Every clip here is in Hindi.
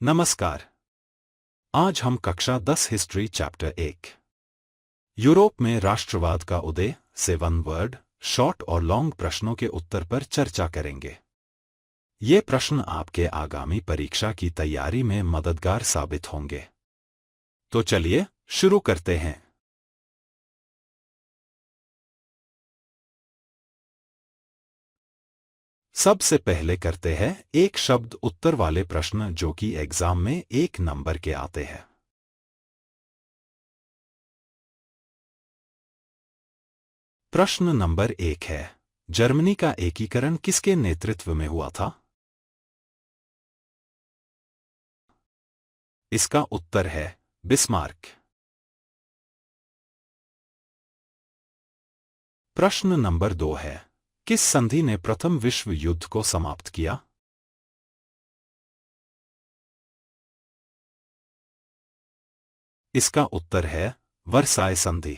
नमस्कार। आज हम कक्षा 10 हिस्ट्री चैप्टर 1 यूरोप में राष्ट्रवाद का उदय से वन वर्ड शॉर्ट और लॉन्ग प्रश्नों के उत्तर पर चर्चा करेंगे। ये प्रश्न आपके आगामी परीक्षा की तैयारी में मददगार साबित होंगे। तो चलिए शुरू करते हैं। सबसे पहले करते हैं एक शब्द उत्तर वाले प्रश्न जो कि एग्जाम में 1 नंबर के आते हैं। प्रश्न नंबर 1 है, जर्मनी का एकीकरण किसके नेतृत्व में हुआ था? इसका उत्तर है बिस्मार्क। प्रश्न नंबर 2 है, किस संधि ने प्रथम विश्व युद्ध को समाप्त किया? इसका उत्तर है वर्साय संधि।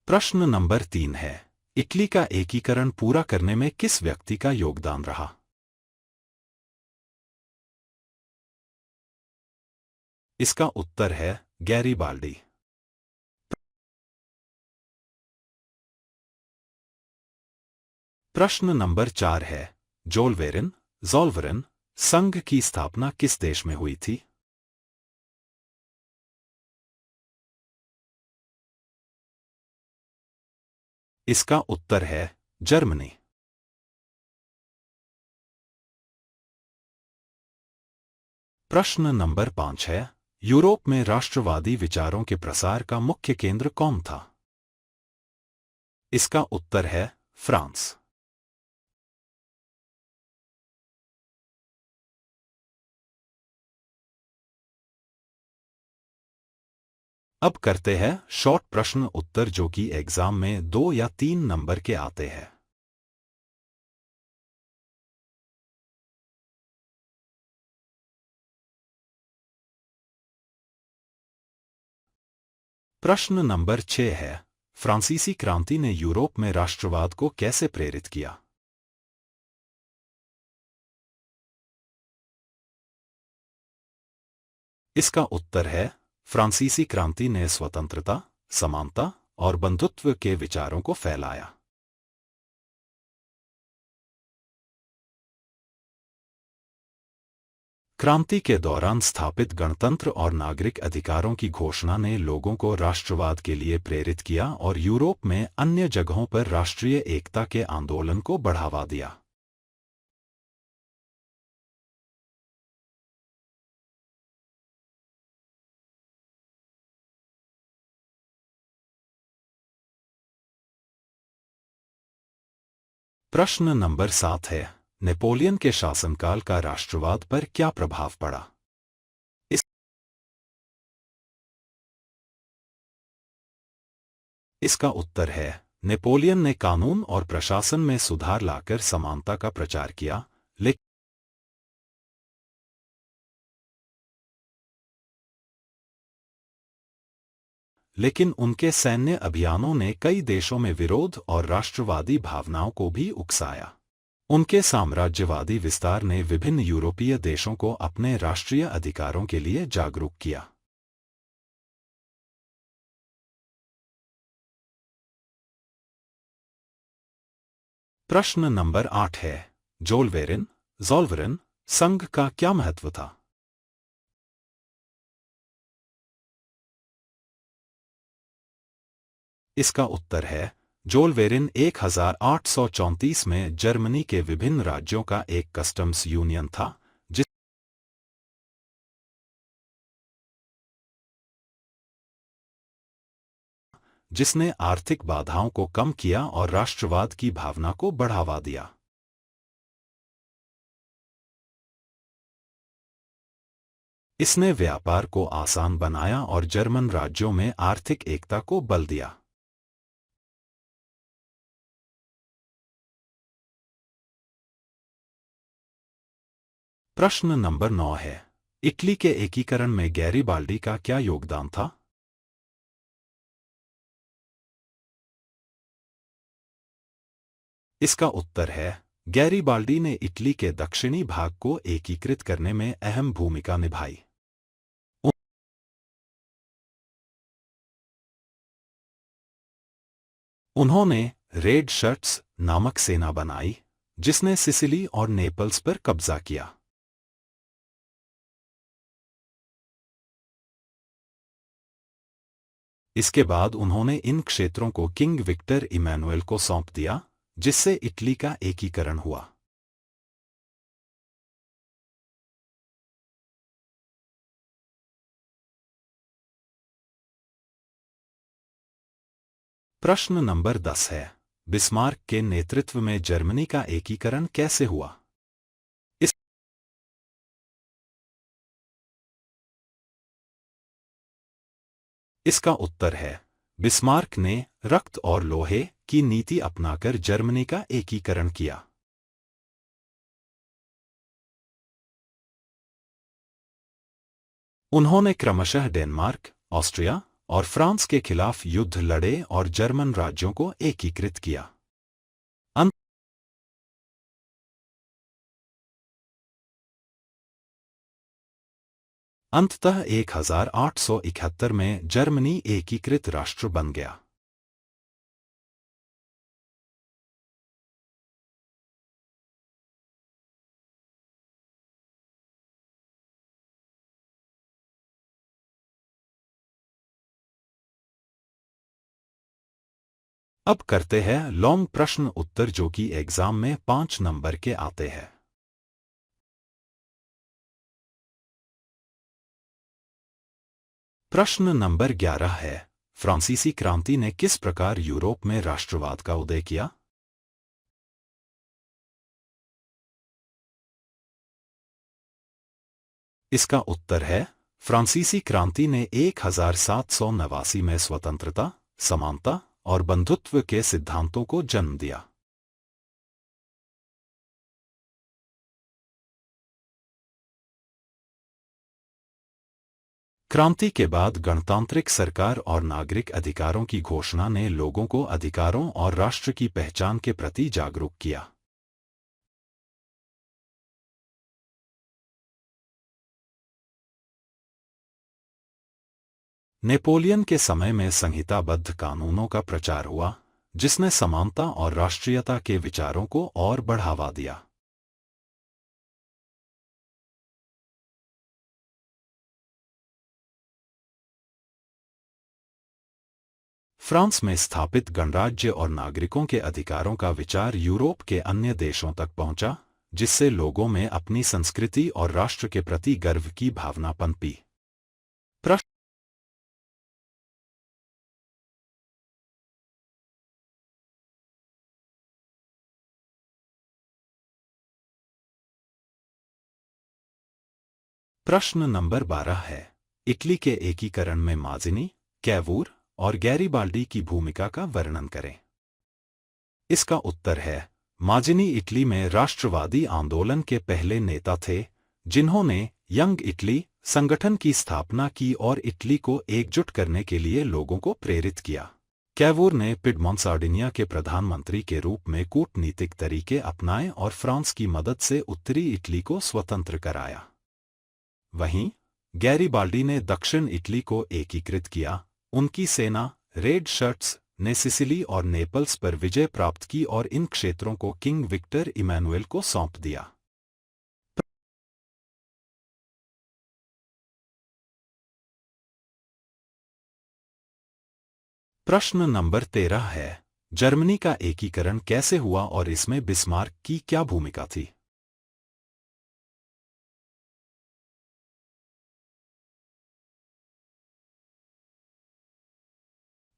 प्रश्न नंबर 3 है, इटली का एकीकरण पूरा करने में किस व्यक्ति का योगदान रहा? इसका उत्तर है गैरीबाल्डी। प्रश्न नंबर 4 है, जोलवेरन संघ की स्थापना किस देश में हुई थी? इसका उत्तर है जर्मनी। प्रश्न नंबर 5 है, यूरोप में राष्ट्रवादी विचारों के प्रसार का मुख्य केंद्र कौन था? इसका उत्तर है फ्रांस। अब करते हैं शॉर्ट प्रश्न उत्तर जो कि एग्जाम में 2 या 3 नंबर के आते हैं। प्रश्न नंबर 6 है, फ्रांसीसी क्रांति ने यूरोप में राष्ट्रवाद को कैसे प्रेरित किया? इसका उत्तर है फ्रांसीसी क्रांति ने स्वतंत्रता, समानता और बंधुत्व के विचारों को फैलाया। क्रांति के दौरान स्थापित गणतंत्र और नागरिक अधिकारों की घोषणा ने लोगों को राष्ट्रवाद के लिए प्रेरित किया और यूरोप में अन्य जगहों पर राष्ट्रीय एकता के आंदोलन को बढ़ावा दिया। प्रश्न नंबर 7 है, नेपोलियन के शासनकाल का राष्ट्रवाद पर क्या प्रभाव पड़ा? इस इसका उत्तर है नेपोलियन ने कानून और प्रशासन में सुधार लाकर समानता का प्रचार किया, लेकिन उनके सैन्य अभियानों ने कई देशों में विरोध और राष्ट्रवादी भावनाओं को भी उकसाया। उनके साम्राज्यवादी विस्तार ने विभिन्न यूरोपीय देशों को अपने राष्ट्रीय अधिकारों के लिए जागरूक किया। प्रश्न नंबर 8 है, जोलवेरन संघ का क्या महत्व था? इसका उत्तर है जोलवेरिन 1834 में जर्मनी के विभिन्न राज्यों का एक कस्टम्स यूनियन था जिसने आर्थिक बाधाओं को कम किया और राष्ट्रवाद की भावना को बढ़ावा दिया। इसने व्यापार को आसान बनाया और जर्मन राज्यों में आर्थिक एकता को बल दिया। प्रश्न नंबर 9 है, इटली के एकीकरण में गैरीबाल्डी का क्या योगदान था? इसका उत्तर है गैरीबाल्डी ने इटली के दक्षिणी भाग को एकीकृत करने में अहम भूमिका निभाई। उन्होंने रेड शर्ट्स नामक सेना बनाई, जिसने सिसिली और नेपल्स पर कब्जा किया। इसके बाद उन्होंने इन क्षेत्रों को किंग विक्टर इमैनुएल को सौंप दिया, जिससे इटली का एकीकरण हुआ। प्रश्न नंबर 10 है, बिस्मार्क के नेतृत्व में जर्मनी का एकीकरण कैसे हुआ? इस इसका उत्तर है, बिस्मार्क ने रक्त और लोहे की नीति अपनाकर जर्मनी का एकीकरण किया। उन्होंने क्रमशः डेनमार्क, ऑस्ट्रिया और फ्रांस के खिलाफ युद्ध लड़े और जर्मन राज्यों को एकीकृत किया। अंत अंततः 1871 में जर्मनी एकीकृत राष्ट्र बन गया। अब करते हैं लॉन्ग प्रश्न उत्तर, जो कि एग्जाम में 5 नंबर के आते हैं। प्रश्न नंबर 11 है, फ्रांसीसी क्रांति ने किस प्रकार यूरोप में राष्ट्रवाद का उदय किया? इसका उत्तर है, फ्रांसीसी क्रांति ने 1789 में स्वतंत्रता, समानता और बंधुत्व के सिद्धांतों को जन्म दिया। क्रांति के बाद गणतांत्रिक सरकार और नागरिक अधिकारों की घोषणा ने लोगों को अधिकारों और राष्ट्र की पहचान के प्रति जागरूक किया। नेपोलियन के समय में संहिताबद्ध कानूनों का प्रचार हुआ, जिसने समानता और राष्ट्रीयता के विचारों को और बढ़ावा दिया। फ्रांस में स्थापित गणराज्य और नागरिकों के अधिकारों का विचार यूरोप के अन्य देशों तक पहुंचा, जिससे लोगों में अपनी संस्कृति और राष्ट्र के प्रति गर्व की भावना पनपी। प्रश्न प्रश्न नंबर 12 है, इटली के एकीकरण में माज़िनी, कैवूर और गैरीबाल्डी की भूमिका का वर्णन करें। इसका उत्तर है, माज़िनी इटली में राष्ट्रवादी आंदोलन के पहले नेता थे, जिन्होंने यंग इटली संगठन की स्थापना की और इटली को एकजुट करने के लिए लोगों को प्रेरित किया। कैवूर ने पिडमॉन्ट सार्डिनिया के प्रधानमंत्री के रूप में कूटनीतिक तरीके अपनाए और फ्रांस की मदद से उत्तरी इटली को स्वतंत्र कराया। वहीं गैरीबाल्डी ने दक्षिण इटली को एकीकृत किया। उनकी सेना रेड शर्ट्स ने सिसिली और नेपल्स पर विजय प्राप्त की और इन क्षेत्रों को किंग विक्टर इमैनुएल को सौंप दिया। प्रश्न नंबर 13 है, जर्मनी का एकीकरण कैसे हुआ और इसमें बिस्मार्क की क्या भूमिका थी?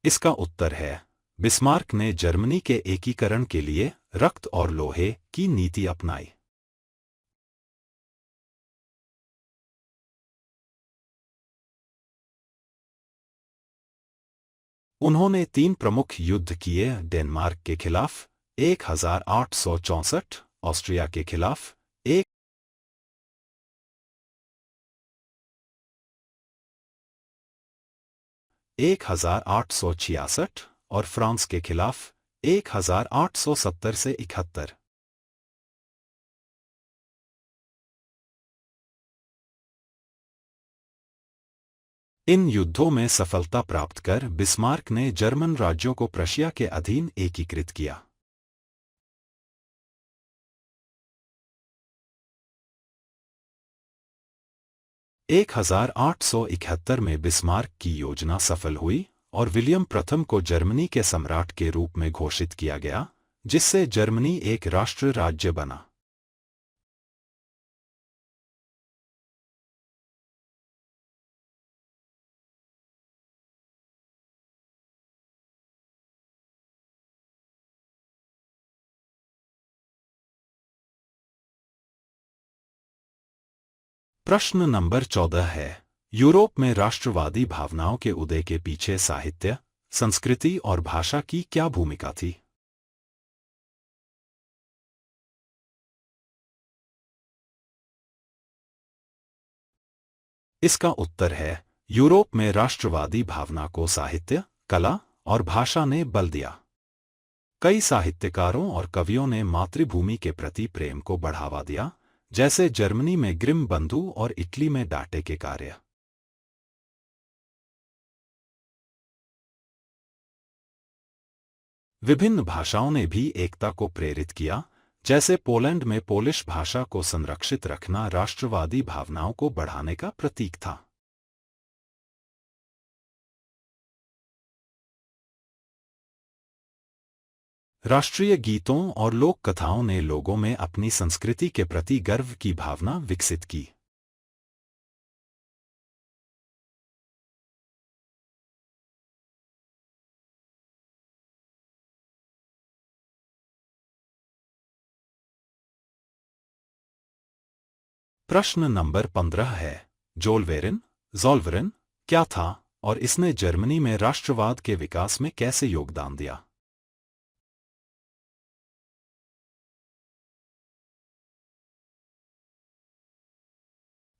इसका उत्तर है, बिस्मार्क ने जर्मनी के एकीकरण के लिए रक्त और लोहे की नीति अपनाई। उन्होंने 3 प्रमुख युद्ध किए, डेनमार्क के खिलाफ 1864, ऑस्ट्रिया के खिलाफ 1866 और फ्रांस के खिलाफ 1870 से 71। इन युद्धों में सफलता प्राप्त कर बिस्मार्क ने जर्मन राज्यों को प्रशिया के अधीन एकीकृत किया। 1871 में बिस्मार्क की योजना सफल हुई और विलियम प्रथम को जर्मनी के सम्राट के रूप में घोषित किया गया, जिससे जर्मनी एक राष्ट्र राज्य बना। प्रश्न नंबर 14 है, यूरोप में राष्ट्रवादी भावनाओं के उदय के पीछे साहित्य, संस्कृति और भाषा की क्या भूमिका थी? इसका उत्तर है, यूरोप में राष्ट्रवादी भावना को साहित्य, कला और भाषा ने बल दिया। कई साहित्यकारों और कवियों ने मातृभूमि के प्रति प्रेम को बढ़ावा दिया, जैसे जर्मनी में ग्रिम बंधु और इटली में डाटे के कार्य। विभिन्न भाषाओं ने भी एकता को प्रेरित किया, जैसे पोलैंड में पोलिश भाषा को संरक्षित रखना राष्ट्रवादी भावनाओं को बढ़ाने का प्रतीक था। राष्ट्रीय गीतों और लोक कथाओं ने लोगों में अपनी संस्कृति के प्रति गर्व की भावना विकसित की। प्रश्न नंबर 15 है, ज़ोल्वेरिन क्या था और इसने जर्मनी में राष्ट्रवाद के विकास में कैसे योगदान दिया?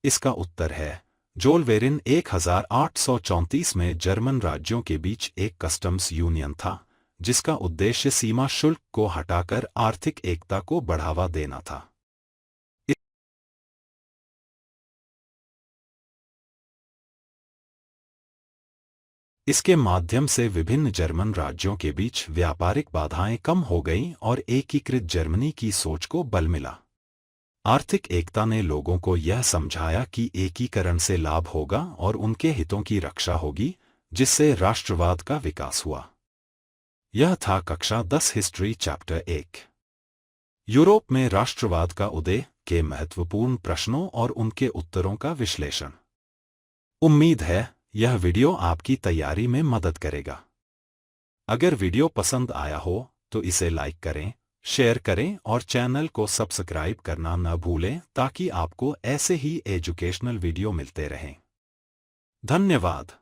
इसका उत्तर है, ज़ोल्वेरिन 1834 में जर्मन राज्यों के बीच एक कस्टम्स यूनियन था, जिसका उद्देश्य सीमा शुल्क को हटाकर आर्थिक एकता को बढ़ावा देना था। इसके माध्यम से विभिन्न जर्मन राज्यों के बीच व्यापारिक बाधाएं कम हो गईं और एकीकृत जर्मनी की सोच को बल मिला। आर्थिक एकता ने लोगों को यह समझाया कि एकीकरण से लाभ होगा और उनके हितों की रक्षा होगी, जिससे राष्ट्रवाद का विकास हुआ। यह था कक्षा 10 हिस्ट्री चैप्टर 1, यूरोप में राष्ट्रवाद का उदय के महत्वपूर्ण प्रश्नों और उनके उत्तरों का विश्लेषण। उम्मीद है यह वीडियो आपकी तैयारी में मदद करेगा। अगर वीडियो पसंद आया हो तो इसे लाइक करें, शेयर करें और चैनल को सब्सक्राइब करना न भूलें ताकि आपको ऐसे ही एजुकेशनल वीडियो मिलते रहें। धन्यवाद।